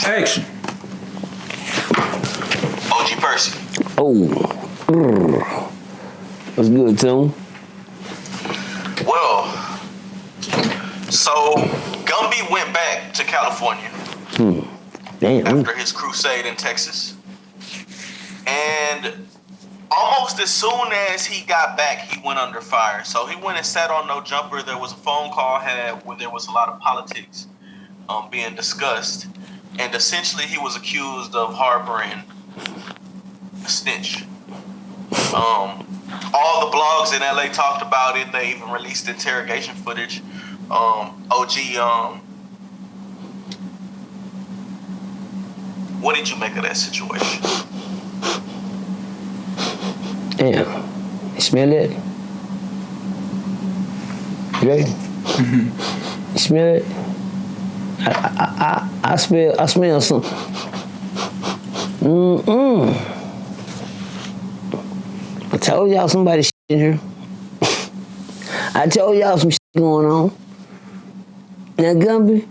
Action. OG Percy. Oh. What's good, Tim? Well, so Gumby went back to California. Damn. After his crusade in Texas. And almost as soon as he got back, he went under fire. So he went and sat on No Jumper. There was a phone call had where there was a lot of politics being discussed. And essentially he was accused of harboring a snitch. All the blogs in LA talked about it. They even released interrogation footage. OG, what did you make of that situation? Damn. You smell it? You ready? You smell it? I smell something. I told y'all somebody shit in here. I told y'all some shit going on. Now, Gumby,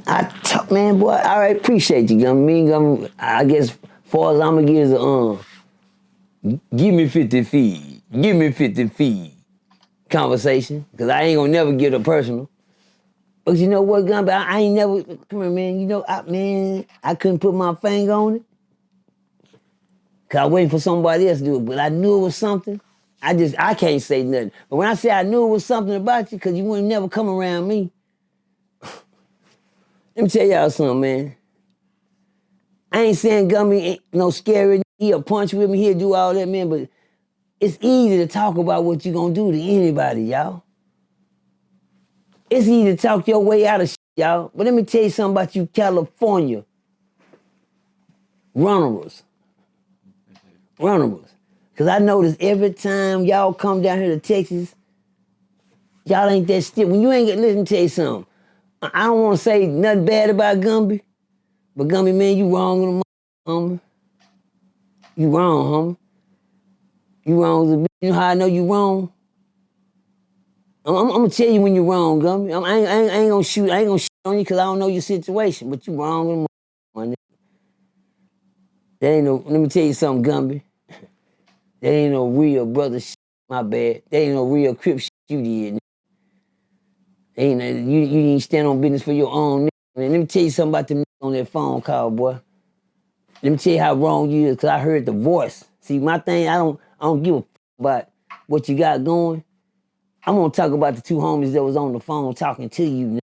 man, boy, all right, appreciate you, Gumby. Me and Gumby, I guess, as far as I'm gonna get is give me 50 feet. Give me 50 feet conversation, because I ain't gonna never get a personal. But you know what, Gumby, I ain't never, come here, man, you know, I couldn't put my finger on it, because I waiting for somebody else to do it, but I knew it was something. I can't say nothing. But when I say I knew it was something about you, because you wouldn't never come around me, let me tell y'all something, man. I ain't saying Gumby ain't no scary. He'll punch with me, he'll do all that, man, but it's easy to talk about what you gonna do to anybody, y'all. It's easy to talk your way out of shit, y'all. But let me tell you something about you California runners. Because I notice every time y'all come down here to Texas, y'all ain't that stiff. When you ain't listen, let me tell you something. I don't want to say nothing bad about Gumby, but Gumby, man, you wrong on the homie. You wrong, homie. You wrong as a bitch. You know how I know you wrong? I'm gonna tell you when you're wrong, Gumby. I ain't gonna shoot on you because I don't know your situation, but you wrong on the That ain't no, let me tell you something, Gumby. That ain't no real brother shit, my bad. That ain't no real crip shit you did. You didn't stand on business for your own nigga. Man, let me tell you something about them niggas on that phone call, boy. Let me tell you how wrong you is, because I heard the voice. See, my thing, I don't give a f about what you got going. I'm gonna talk about the two homies that was on the phone talking to you, nigga.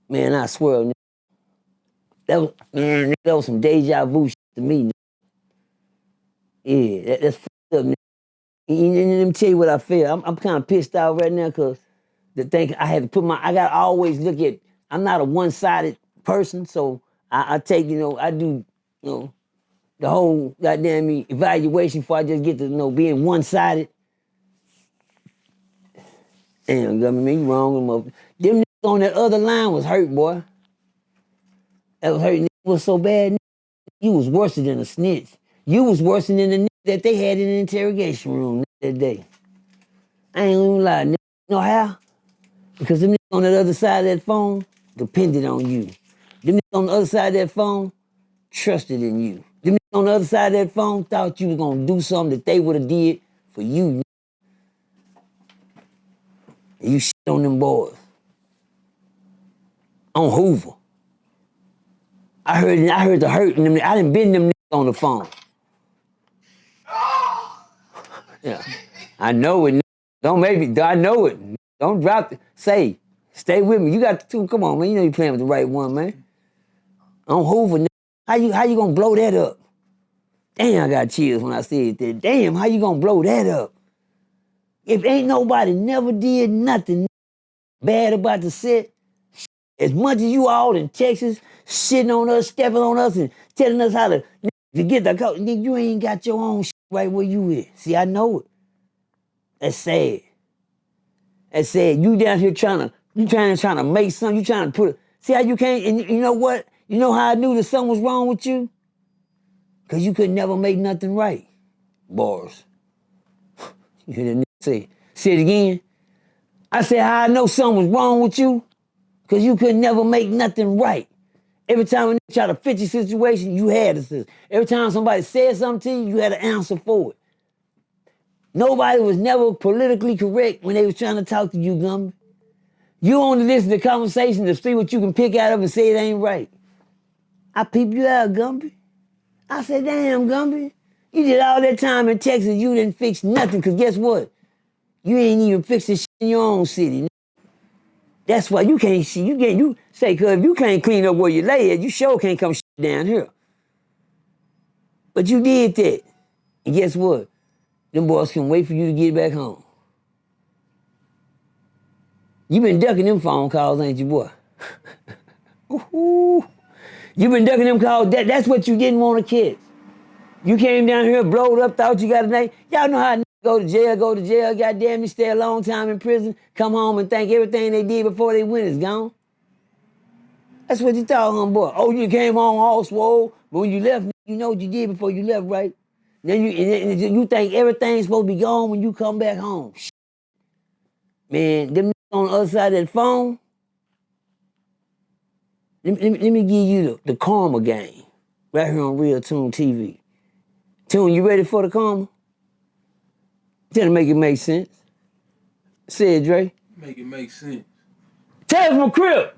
Man, I swear, nigga. That was some deja vu shit to me, nigga. Yeah, that's f***ed up, nigga. And let me tell you what I feel. I'm kind of pissed out right now, because the thing I had to put I gotta always look at, I'm not a one-sided person, so I take, I do, the whole goddamn evaluation before I just get to, being one-sided. Damn, man, you wrong. Them niggas on that other line was hurt, boy. That was hurt. Nigga was so bad, nigga. You was worse than a snitch. You was worse than the nigga that they had in the interrogation room that day. I ain't even lie, nigga. You know how? Because them niggas on that other side of that phone depended on you. Them niggas on the other side of that phone trusted in you. Them niggas on the other side of that phone thought you was gonna do something that they would have did for you. And you shit on them boys. On Hoover. I heard the hurt in them. I done been them niggas on the phone. Yeah. I know it. Don't make me. I know it. Don't drop it. Stay with me. You got the two. Come on, man. You know you playing with the right one, man. On Hoover, nigga. How you gonna blow that up? Damn, I got chills when I said that. Damn, how you gonna blow that up? If ain't nobody never did nothing bad about the set, as much as you all in Texas shitting on us, stepping on us, and telling us how to get the code, nigga, you ain't got your own shit right where you is. See, I know it. That's sad. That's sad. You down here trying to make something. You trying to put it. See how you can't. And you know what? You know how I knew that something was wrong with you? Because you could never make nothing right. Bars. You hear that nigga say? Say it again. I said how I know something was wrong with you? Because you could never make nothing right. Every time a nigga try to fit your situation, you had to. Every time somebody said something to you, you had to answer for it. Nobody was never politically correct when they was trying to talk to you, Gumby. You only listen to conversations to see what you can pick out of and say it ain't right. I peeped you out, Gumby. I said, damn, Gumby. You did all that time in Texas, you didn't fix nothing, because guess what? You ain't even fixing shit in your own city. That's why you can't see. You say, cuz if you can't clean up where you lay at, you sure can't come shit down here. But you did that. And guess what? Them boys can wait for you to get back home. You been ducking them phone calls, ain't you, boy? Ooh. You been ducking them calls. That's what you didn't want to catch. You came down here, blowed up, thought you got a name. Y'all know how go to jail, goddamn, you stay a long time in prison, come home and think everything they did before they went is gone. That's what you thought, homeboy. Oh, you came home all swole, but when you left, you know what you did before you left, right? Then you think everything's supposed to be gone when you come back home. Man, them on the other side of that phone, let me give you the karma game right here on Real Tune TV. Tune, you ready for the karma? Tell to make it make sense. Say it, Dre. Make it make sense. Tell from crib.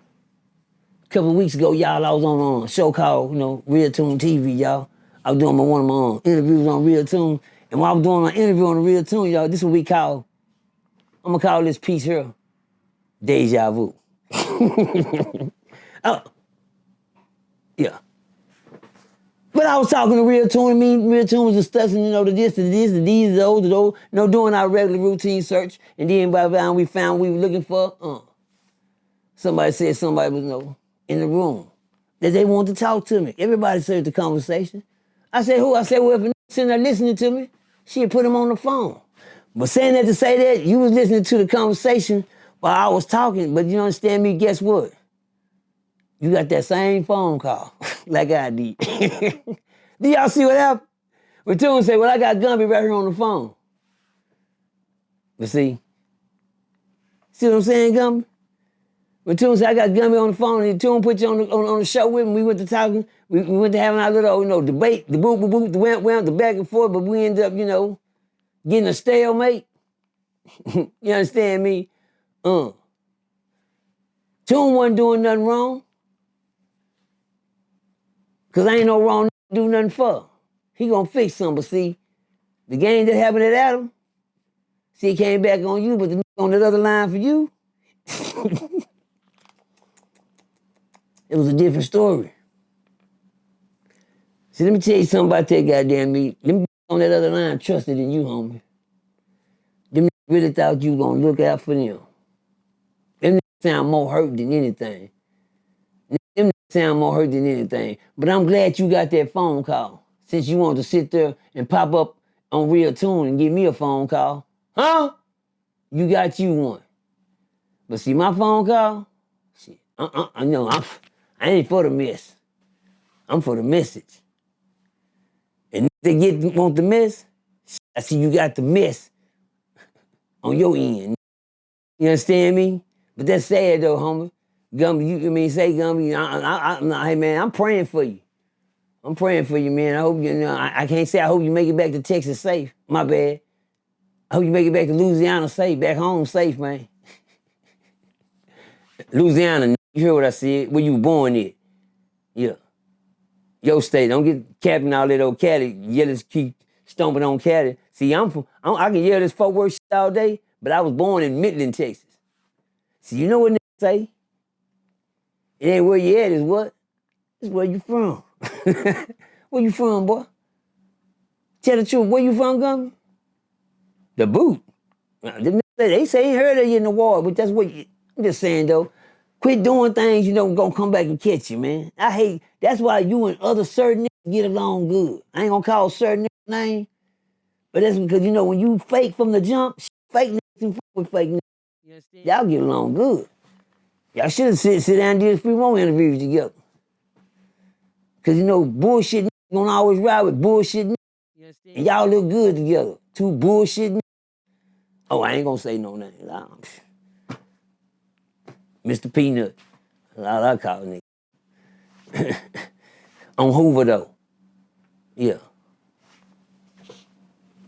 A couple of weeks ago, y'all, I was on a show called, Real Tune TV, y'all. I was doing one of my interviews on Real Tune. And while I was doing my interview on the Real Tune, y'all, this is what we call, I'm gonna call this piece here, Deja Vu. Oh, yeah. But I was talking to Real Tune, Real Tune was discussing, the this, the this, the these, the those, doing our regular routine search. And then by the time we found we were looking for, somebody said somebody was, in the room, that they wanted to talk to me. Everybody said the conversation. I said, who? I said, well, if a sitting there listening to me, she'd put him on the phone. But saying that to say that, you was listening to the conversation while I was talking, but you understand me, guess what? You got that same phone call like I did. Do y'all see what happened? When Tune said, well, I got Gumby right here on the phone. But see what I'm saying, Gumby? When Tune said, I got Gumby on the phone, and Tune put you on the show with me, we went to talking, we went to having our little, debate, the boop, the went the back and forth, but we ended up, getting a stalemate. You understand me? Tune wasn't doing nothing wrong. Because ain't no wrong to do nothing for. He gonna fix something, but see, the game that happened at Adam, see, it came back on you, but the on that other line for you, it was a different story. See, let me tell you something about that goddamn me. Them on that other line trusted in you, homie. Them really thought you gonna look out for them. Them sound more hurt than anything. Them sound more hurt than anything. But I'm glad you got that phone call, since you wanted to sit there and pop up on Real Tune and give me a phone call. Huh? You got you one. But see, my phone call, shit, no, I ain't for the mess. I'm for the message. And if they want the mess, I see you got the mess on your end. You understand me? But that's sad though, homie. Gumby, say Gumby, hey man, I'm praying for you. I'm praying for you, man. I hope I can't say I hope you make it back to Texas safe. My bad. I hope you make it back to Louisiana safe, back home safe, man. Louisiana, you hear what I said? Where you were born at. Yeah. Your state. Don't get capping all that old Cali. Yellows keep stomping on Cali. See, I can yell this Fort Worth shit all day, but I was born in Midland, Texas. See, you know what niggas say? It ain't where you at, it's what? It's where you from. Where you from, boy? Tell the truth, where you from, Gumby? The boot. They say ain't heard of you in the war, but that's what I'm just saying, though. Quit doing things gonna come back and catch you, man. That's why you and other certain niggas get along good. I ain't gonna call certain niggas names, but that's because, when you fake from the jump, fake niggas and fuck with fake niggas. You understand? Y'all get along good. Y'all should have sit down and did a few more interviews together. Because, bullshit niggas gonna always ride with bullshit niggas. You understand? And y'all look good together. Two bullshit niggas. Oh, I ain't gonna say no names. Mr. Peanut. That's all I call niggas. On Hoover though. Yeah.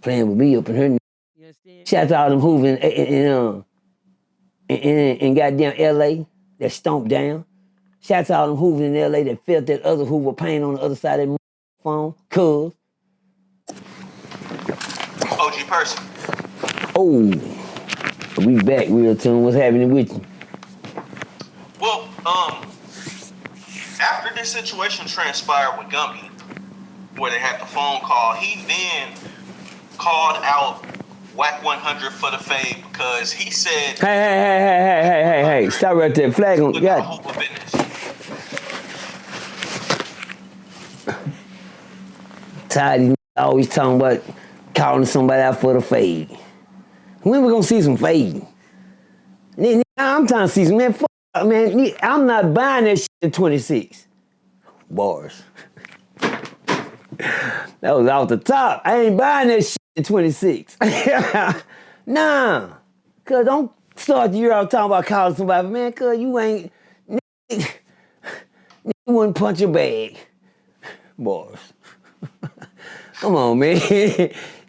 Playing with me up in her. You understand? Shout out to all them Hoover in goddamn LA that stomped down. Shout out to all them Hoover in LA that felt that other Hoover pain on the other side of that phone. Cuz. OG Percy. Oh. We back real soon. What's happening with you? Well, after this situation transpired with Gumby, where they had the phone call, he then called out Whack 100 for the fade because he said, Hey, stop right there. Flag on. God. Hoover business. Tired of always talking about calling somebody out for the fade. When we gonna see some fade? I'm trying to see some, man, man, I'm not buying that shit at 26. Bars. That was off the top. I ain't buying that shit at 26. Nah. Cause don't start the year out talking about calling somebody, man, cause you ain't, you wouldn't punch a bag. Bars. Come on, man.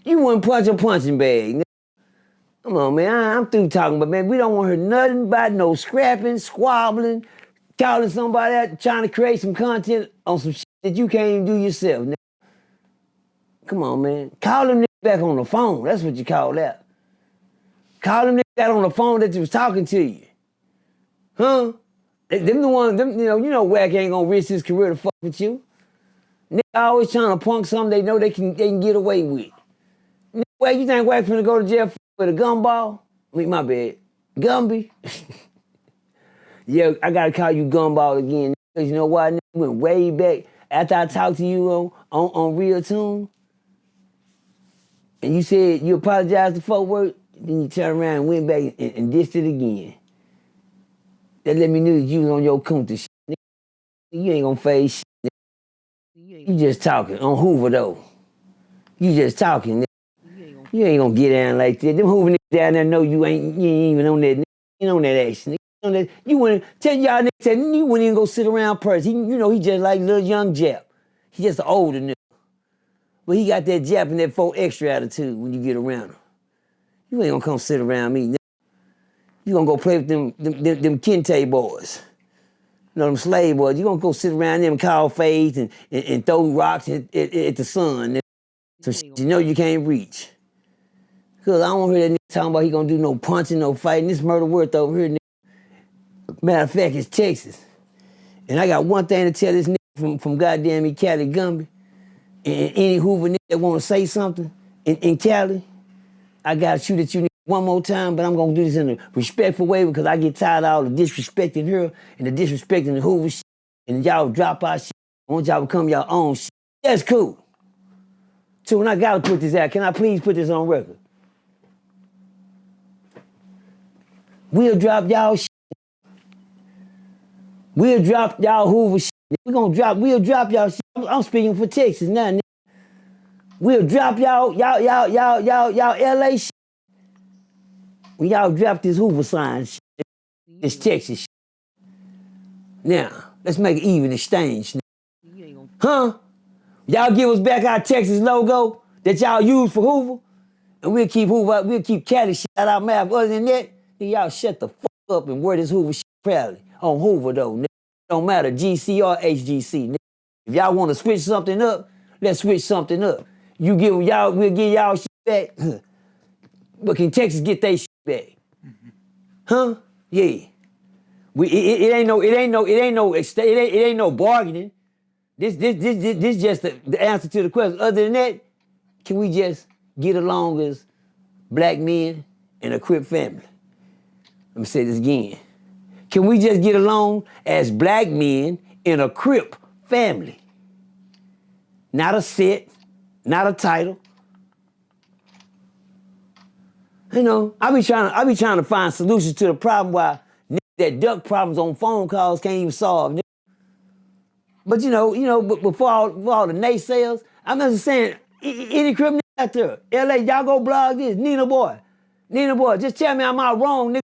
You wouldn't punch a punching bag. Come on, man. I'm through talking, but man, we don't want to hear nothing about no scrapping, squabbling, calling somebody out, trying to create some content on some shit that you can't even do yourself. Come on, man. Call them niggas back on the phone. That's what you call that. Call them niggas back on the phone that was talking to you. Huh? Them the ones, them, you know Wack ain't gonna risk his career to fuck with you. Nigga always trying to punk something they know they can get away with. Nigga, Wack, you think Wack finna go to jail with a gumball? I mean, my bad. Gumby. Yeah, I gotta call you gumball again. Cause you know why? Nigga went way back after I talked to you on Real Tune. And you said you apologized to Fort Worth, then you turned around and went back and dissed it again. That let me know that you was on your kunta shit. You ain't gonna face shit. You just talking on Hoover though. You just talking. You ain't gonna get down like that. Them Hoover niggas down there know you ain't even on that. You ain't on that action. You wouldn't tell y'all niggas that you wouldn't even go sit around Percy. He just like little young Jap. He just an older nigga. But he got that Jap and that 4 extra attitude when you get around him. You ain't gonna come sit around me. You gonna go play with them Kente boys. You know, them slave boys. You gonna go sit around them, call fades and throw rocks at the sun. Some shit you know you can't reach. Cause I don't wanna hear that nigga talking about he gonna do no punching, no fighting. This murder worth over here, nigga. Matter of fact, it's Texas. And I got one thing to tell this nigga from goddamn Cali Gumby. And any Hoover nigga that wanna say something in Cali, I gotta shoot at you one more time, but I'm gonna do this in a respectful way because I get tired of all the disrespecting her and the disrespecting the Hoover shit. And y'all drop our shit. I want y'all to become your own shit. That's cool. So when I gotta put this out, can I please put this on record? We'll drop y'all shit. We'll drop y'all Hoover shit. We'll drop y'all shit. I'm speaking for Texas now, nigga. We'll drop y'all LA shit. When y'all drop this Hoover sign shit, this Texas shit. Now, let's make an even exchange. Huh? Y'all give us back our Texas logo that y'all use for Hoover, and we'll keep Cali shit out our mouth. Other than that, y'all shut the fuck up and wear this Hoover shit proudly. On Hoover though, nigga. Don't matter GC or HGC, nigga. If y'all want to switch something up, let's switch something up. We'll give y'all shit back. But can Texas get their shit back? Huh? Yeah. It ain't no bargaining. This just the answer to the question. Other than that, can we just get along as black men in a Crip family? Let me say this again. Can we just get along as black men in a Crip family? Not a set, not a title. You know, I be trying to find solutions to the problem why niggas that duck problems on phone calls can't even solve. Nigga. But but before all the naysayers, I'm just saying, any criminal out there, LA, y'all go blog this, Nina boy, just tell me I'm out wrong, nigga.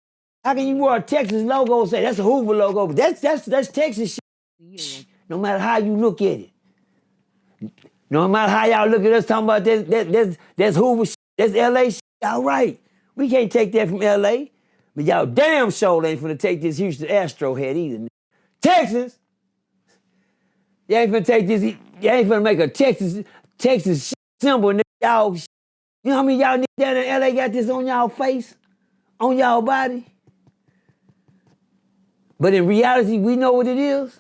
How can you wear a Texas logo and say that's a Hoover logo? But that's Texas shit. No matter how you look at it. No matter how y'all look at us talking about that's Hoover shit, that's LA shit, y'all right. We can't take that from LA. But y'all damn sure ain't finna take this Houston Astro head either. Texas! You ain't finna take this, you ain't finna make a Texas symbol, nigga. Y'all, you know how many y'all niggas down in LA got this on y'all face? On y'all body? But in reality, we know what it is.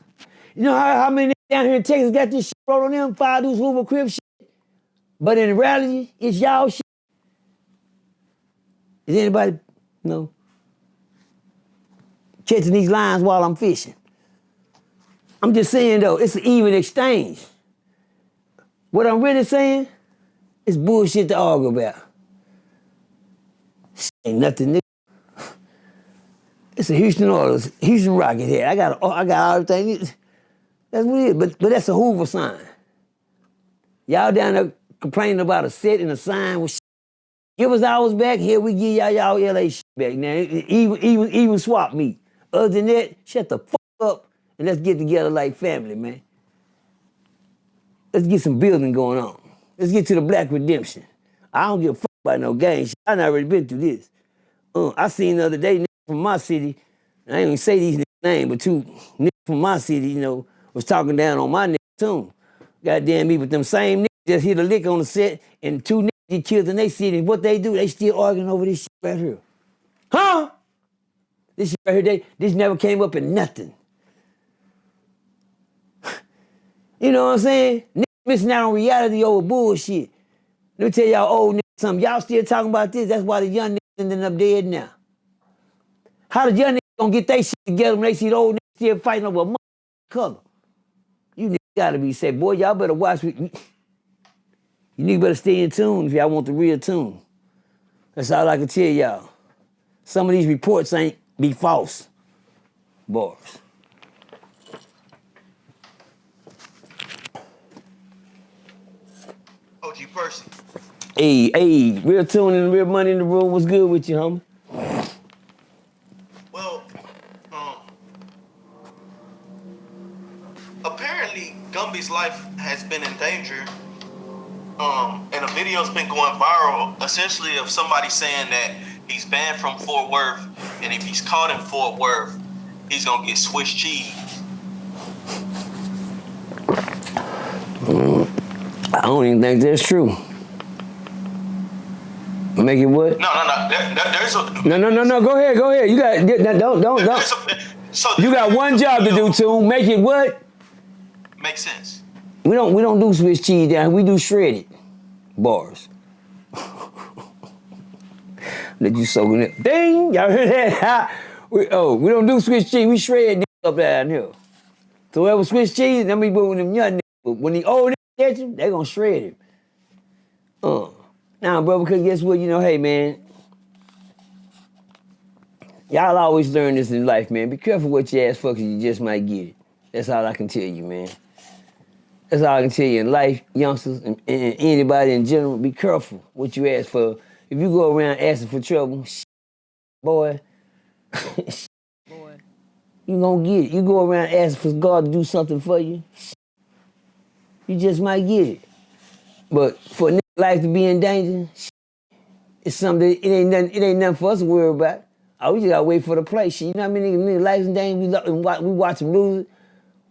You know how many niggas down here in Texas got this shit wrote on them, file those Hoover crib shit? But in reality, it's y'all shit. Is anybody, catching these lines while I'm fishing? I'm just saying though, it's an even exchange. What I'm really saying is bullshit to argue about. Ain't nothing, nigga. It's a Houston Oilers, Houston Rocket here. I got everything. That's what it is. But that's a Hoover sign. Y'all down there complaining about a set and a sign with shit. Give us ours back, here we give y'all LA shit back. Now, even swap meet. Other than that, shut the fuck up and let's get together like family, man. Let's get some building going on. Let's get to the Black Redemption. I don't give a fuck about no gang shit. I done already been through this. I seen the other day niggas from my city, I ain't even say these niggas' names, but two niggas from my city, was talking down on my niggas too. Goddamn me, but them same niggas just hit a lick on the set and two niggas get killed in their city. And what they do, they still arguing over this shit right here. Huh? This shit right here, this never came up in nothing. You know what I'm saying? Niggas missing out on reality over bullshit. Let me tell y'all old niggas something. Y'all still talking about this, that's why the young niggas ending up dead now. How the young niggas gonna get their shit together when they see the old niggas still fighting over a mother color? You niggas gotta be said, boy, y'all better watch. You niggas better stay in tune if y'all want the real tune. That's all I can tell y'all. Some of these reports ain't be false. Bars. OG Percy. Hey, real tune and real money in the room. What's good with you, homie? Well, apparently Gumby's life has been in danger. And a video's been going viral, essentially of somebody saying that he's banned from Fort Worth, and if he's caught in Fort Worth, he's gonna get Swiss cheese. I don't even think that's true. Make it what? No. There's a No. Go ahead. You got don't. You got one job to do, too. Make it what? Makes sense. We don't do Swiss cheese down here. We do shredded bars. Let you soak in it. Ding! Y'all heard that? We don't do Swiss cheese. We shred up down here. So whoever Swiss cheese, them be moving them young niggas. But when the old niggas catch him, they gonna shred him. Now, bro, because guess what? Hey, man. Y'all always learn this in life, man. Be careful what you ask for, because you just might get it. That's all I can tell you, man. That's all I can tell you in life, youngsters, and anybody in general. Be careful what you ask for. If you go around asking for trouble, boy, you gonna get it. You go around asking for God to do something for you, you just might get it. But for a nigga life to be in danger, it's something that it ain't nothing for us to worry about. We just gotta wait for the play. Shit, you know how many niggas life's in danger? We watch them lose it.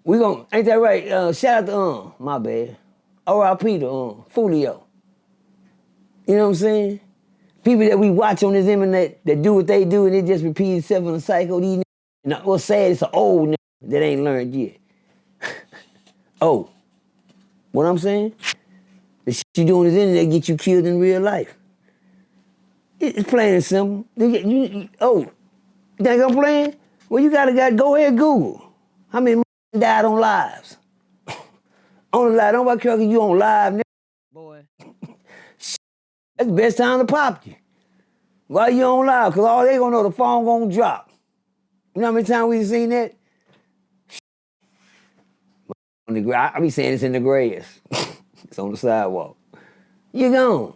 We gon' ain't that right? Shout out to my bad. R.I.P. to Fulio. You know what I'm saying? People that we watch on this internet that do what they do and it just repeat itself in a cycle. These niggas, what's sad, it's an old nigga that ain't learned yet. What I'm saying? The shit you do on this internet get you killed in real life. It's plain and simple. You think I'm playing? Well, you gotta go ahead and Google. How many died on lives? On the live, don't nobody care if you on live, nigga. Boy. That's the best time to pop you. Why you on live? Because all they gonna know, the phone gonna drop. You know how many times we seen that? I be saying it's in the grass. It's on the sidewalk. You gone.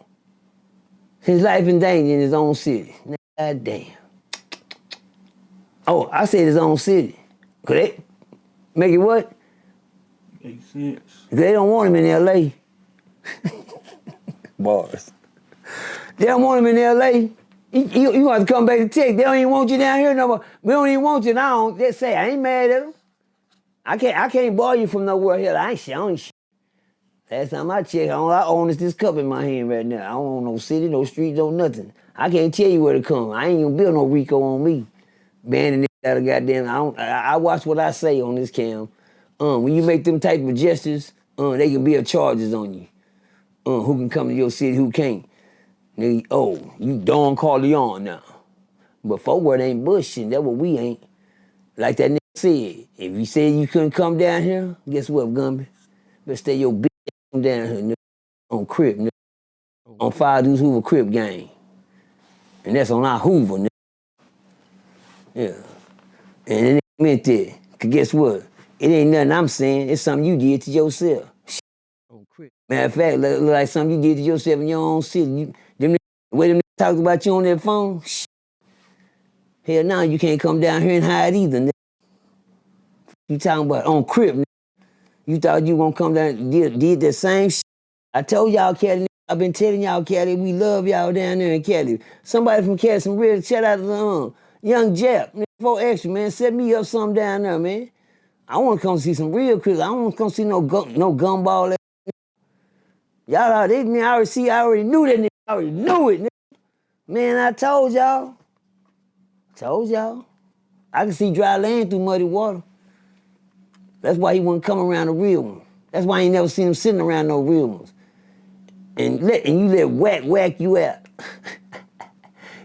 His life in danger in his own city. God damn. I said his own city. Could they make it what? Makes sense. They don't want him in L.A. Bars. They don't want him in L.A. You want to come back to Texas. They don't even want you down here no more. We don't even want you now. They say, I ain't mad at them. I can't borrow you from nowhere here. I ain't shit. Last time I checked, all I own is this cup in my hand right now. I don't own no city, no streets, no nothing. I can't tell you where to come. I ain't even build no Rico on me. Banning it out of goddamn. I watch what I say on this cam. When you make them type of gestures, they can build charges on you. Who can come to your city, who can't. Nigga, oh, you Don Corleone now. But forward ain't bullshit. That's what we ain't. Like that nigga said, if you said you couldn't come down here, guess what, Gumby? Better stay your bitch down here, nigga. On Crip, nigga. On 5 Deuce Hoover Crip gang. And that's on our Hoover, nigga. Yeah. And it meant that. Cause guess what? It ain't nothing I'm saying. It's something you did to yourself. Matter of fact, look like something you did to yourself in your own city. The way them talked about you on that phone, hell now you can't come down here and hide either, nigga. You talking about on Crip, nigga. You thought you gonna come down and did the same shit. I told y'all, Cali, I've been telling y'all, Cali, we love y'all down there in Cali. Somebody from Cali, some real shout out to Young Jap, nigga, 4 extra, man. Set me up something down there, man. I want to come see some real Crips. I don't want to come see no gumball. Y'all out there, man, I already knew that nigga. I already knew it, nigga. Man, I told y'all. I can see dry land through muddy water. That's why he wouldn't come around a real one. That's why I ain't never seen him sitting around no real ones. And you let whack you out.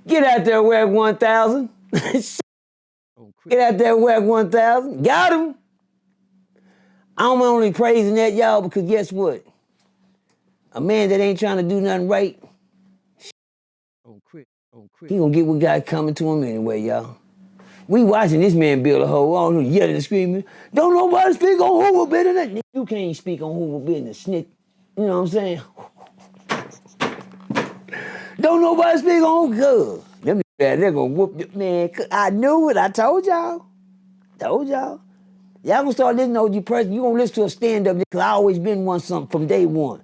Get out there, whack 1,000. Get out there, whack 1,000. Got him. I'm only praising that, y'all, because guess what? A man that ain't trying to do nothing right, he gonna get what God coming to him anyway, y'all. We watching this man build a hole, all yelling and screaming. Don't nobody speak on Hoover business. You can't speak on Hoover business, Snitch. You know what I'm saying? Don't nobody speak on Hoover. Them they're gonna whoop you, man. I knew it. I told y'all. Y'all gonna start listening to OG Percy. You gonna listen to a stand-up because I always been one something from day one.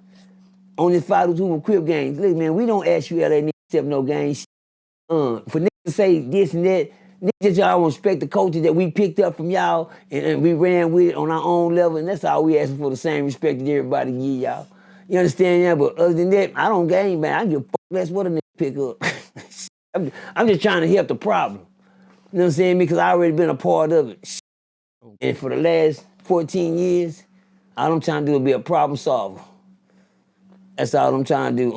On this 5 Hoover Crip games. Look, man, we don't ask you LA niggas to no games. For niggas to say this and that, niggas y'all respect the culture that we picked up from y'all and we ran with it on our own level, and that's all we asking for, the same respect that everybody give y'all. You understand that? But other than that, I don't game, man. I give a fuck less what a nigga pick up. I'm just trying to help the problem. You know what I'm saying? Because I already been a part of it. And for the last 14 years, all I'm trying to do is be a problem solver. That's all I'm trying to do.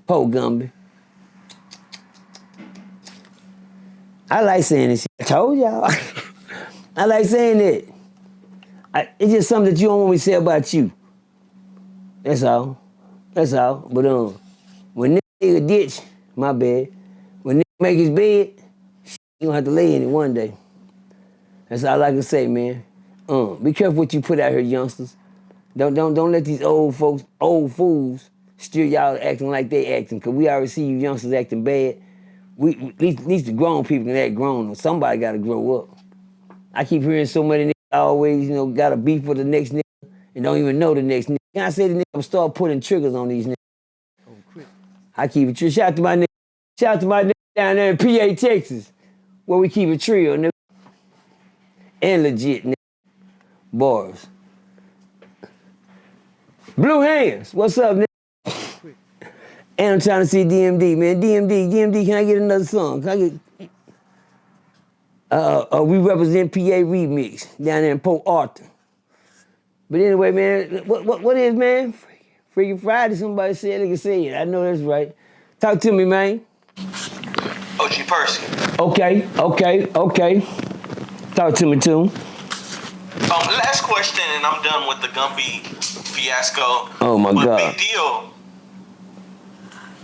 Po Gumby. I like saying this shit. I told y'all. I like saying that. It's just something that you don't want me to say about you. That's all. But when nigga ditch, my bad. When nigga make his bed, you gonna have to lay in it one day. That's all I can say, man. Be careful what you put out here, youngsters. Don't let these old fools, steer y'all acting like they acting. Cause we already see you youngsters acting bad. At least the grown people can act grown. Somebody gotta grow up. I keep hearing so many niggas always, got a beef with the next nigga and don't even know the next nigga. Can I say the nigga start putting triggers on these niggas? I keep it true. Shout out to my nigga down there in PA, Texas, where we keep it trio, nigga. And legit, nigga. Bars. Blue Hands, what's up, nigga? And I'm trying to see DMD, man. DMD, can I get another song? Can I get... we represent PA Remix down there in Port Arthur. But anyway, man, what is, man? Freaking Friday, somebody said, nigga say it. I know that's right. Talk to me, man. OG Percy. Okay. Talk to me, too. Last question, and I'm done with the Gumby fiasco. Oh, my God.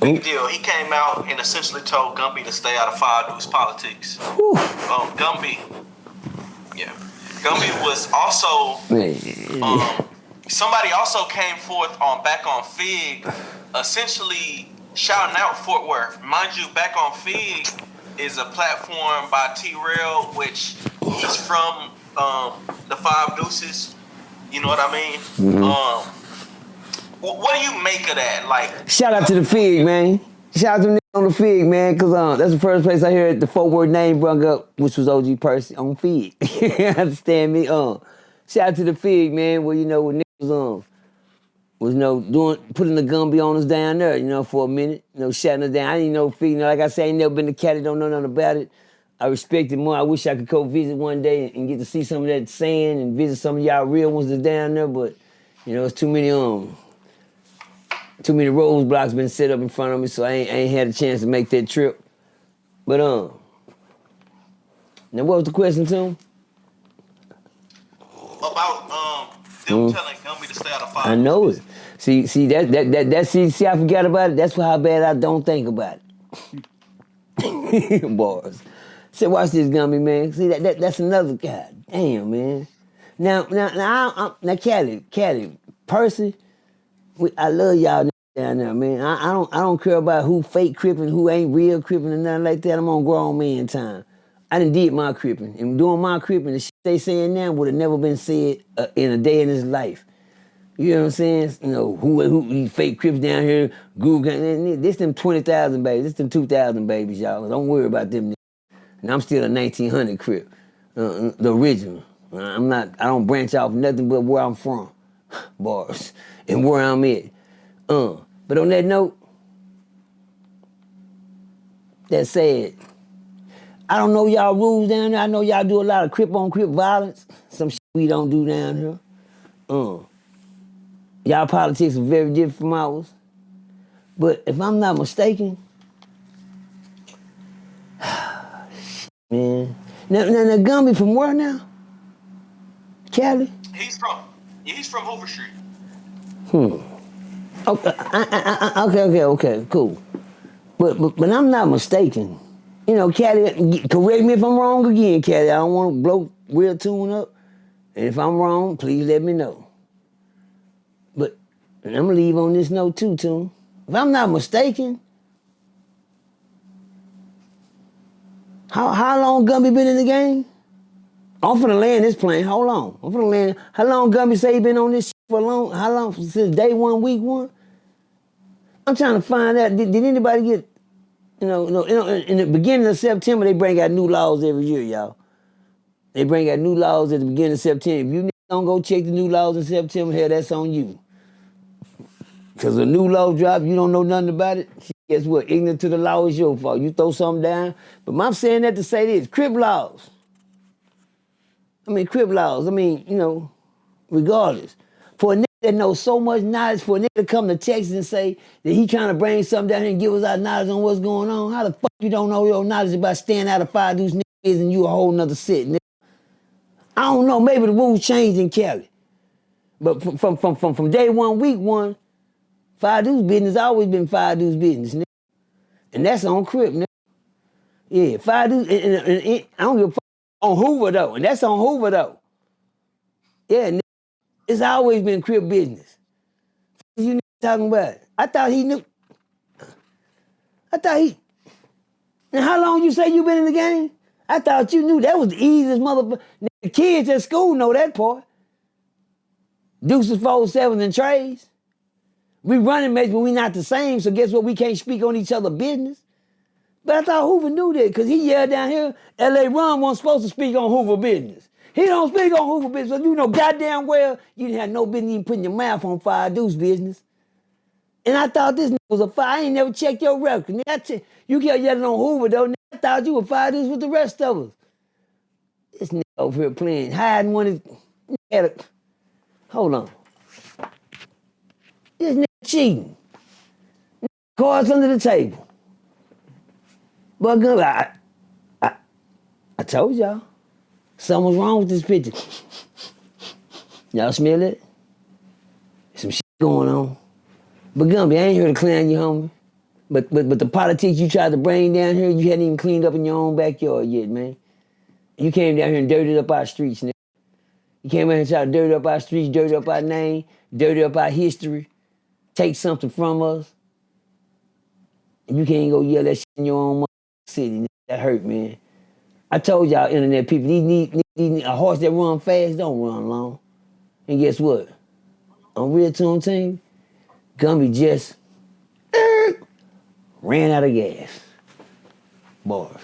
Big deal. He came out and essentially told Gumby to stay out of 5 Deuce politics. Gumby was also somebody also came forth back on Fig, essentially shouting out Fort Worth. Mind you, back on Fig is a platform by T-Rail, which he's from the 5 Deuces. You know what I mean? What do you make of that? Like, Shout out to the Fig, man. Shout out to them on the Fig, man, because that's the first place I heard the 4-word name brung up, which was OG Percy on Fig. You understand me? Shout out to the Fig, man, where, when niggas was putting the Gumby on us down there, for a minute, shutting us down. I didn't know Fig, like I said, I ain't never been to Cali, don't know nothing about it. I respect it more. I wish I could go visit one day and get to see some of that sand and visit some of y'all real ones that's down there, but, it's too many roadblocks been set up in front of me, so I ain't had a chance to make that trip. But now what was the question, Tim? about them telling Gumby to stay out of fire. I know it. See I forgot about it. That's how bad I don't think about it. Boys. So watch this, Gumby, man. See that's another guy. Damn, man. Now, Cali, Percy, I love y'all down there, man. I don't care about who fake crippin', who ain't real crippin' and nothing like that. I'm on grown man time. I done did my crippin'. And doing my crippin', the shit they saying now would have never been said in a day in his life. You know what I'm saying? Who these fake crips down here, Google, this them 20,000 babies, this them 2,000 babies, y'all. Don't worry about them. And I'm still a 1900 crip, the original. I don't branch off nothing but where I'm from, bars, and where I'm at. But on that note, that said, I don't know y'all rules down there. I know y'all do a lot of crip on crip violence. Some shit we don't do down here. Y'all politics are very different from ours. But if I'm not mistaken, man. Now Gumby from where now? Cali? He's from Hoover Street. Okay, cool. But I'm not mistaken. Cali, correct me if I'm wrong again, Cali. I don't want to blow real tune up. And if I'm wrong, please let me know. But I'm going to leave on this note too, Tune. If I'm not mistaken, how long Gumby been in the game? I'm finna land this plane. Hold on. I'm finna land. How long Gumby say he been on this shit for long? How long? Since day one, week one? I'm trying to find out. Did anybody get, in the beginning of September, they bring out new laws every year, y'all. They bring out new laws at the beginning of September. If you don't go check the new laws in September, hell, that's on you. Because a new law drop, you don't know nothing about it. Guess what? Ignorant to the law is your fault. You throw something down. But I'm saying that to say this, crip laws. Regardless. For a nigga that knows so much knowledge, for a nigga to come to Texas and say that he trying to bring something down here and give us our knowledge on what's going on, how the fuck you don't know your knowledge about staying out of fire dudes niggas and you a whole nother set, nigga? I don't know, maybe the rules changed in Cali. But from day one, week one, fire dudes business always been fire dudes business, nigga. And that's on Crip, nigga. Yeah, fire dudes, and I don't give a fuck on Hoover though, and that's on Hoover though. Yeah, nigga. It's always been Crip business. You niggas talking about? I thought he knew. Now how long you say you been in the game? I thought you knew that was the easiest motherfucker. The kids at school know that part. Deuces, 4-7s, and trays. We running mates, but we not the same, so guess what? We can't speak on each other's business. But I thought Hoover knew that, because he yelled down here, L.A. Ron wasn't supposed to speak on Hoover business. He don't speak on Hoover business, so you know goddamn well you didn't have no business even putting your mouth on Fire Deuce business. And I thought this nigga was a fire. I ain't never checked your record. Nigga, you kept yelling on Hoover, though. Nigga, I thought you were Fire Deuce with the rest of us. This nigga over here playing, hiding one of hold on. This nigga cheating. Cards under the table. But I told y'all, something was wrong with this picture. Y'all smell it? Some shit going on. But Gumby, I ain't here to clown you, homie. But the politics you tried to bring down here, you hadn't even cleaned up in your own backyard yet, man. You came down here and dirtied up our streets, nigga. You came out here and tried to dirty up our streets, dirty up our name, dirty up our history, take something from us. And you can't go yell that shit in your own city, nigga. That hurt, man. I told y'all internet people, these need a horse that run fast don't run long. And guess what? On Real Tune Team, Gumby just ran out of gas. Bars.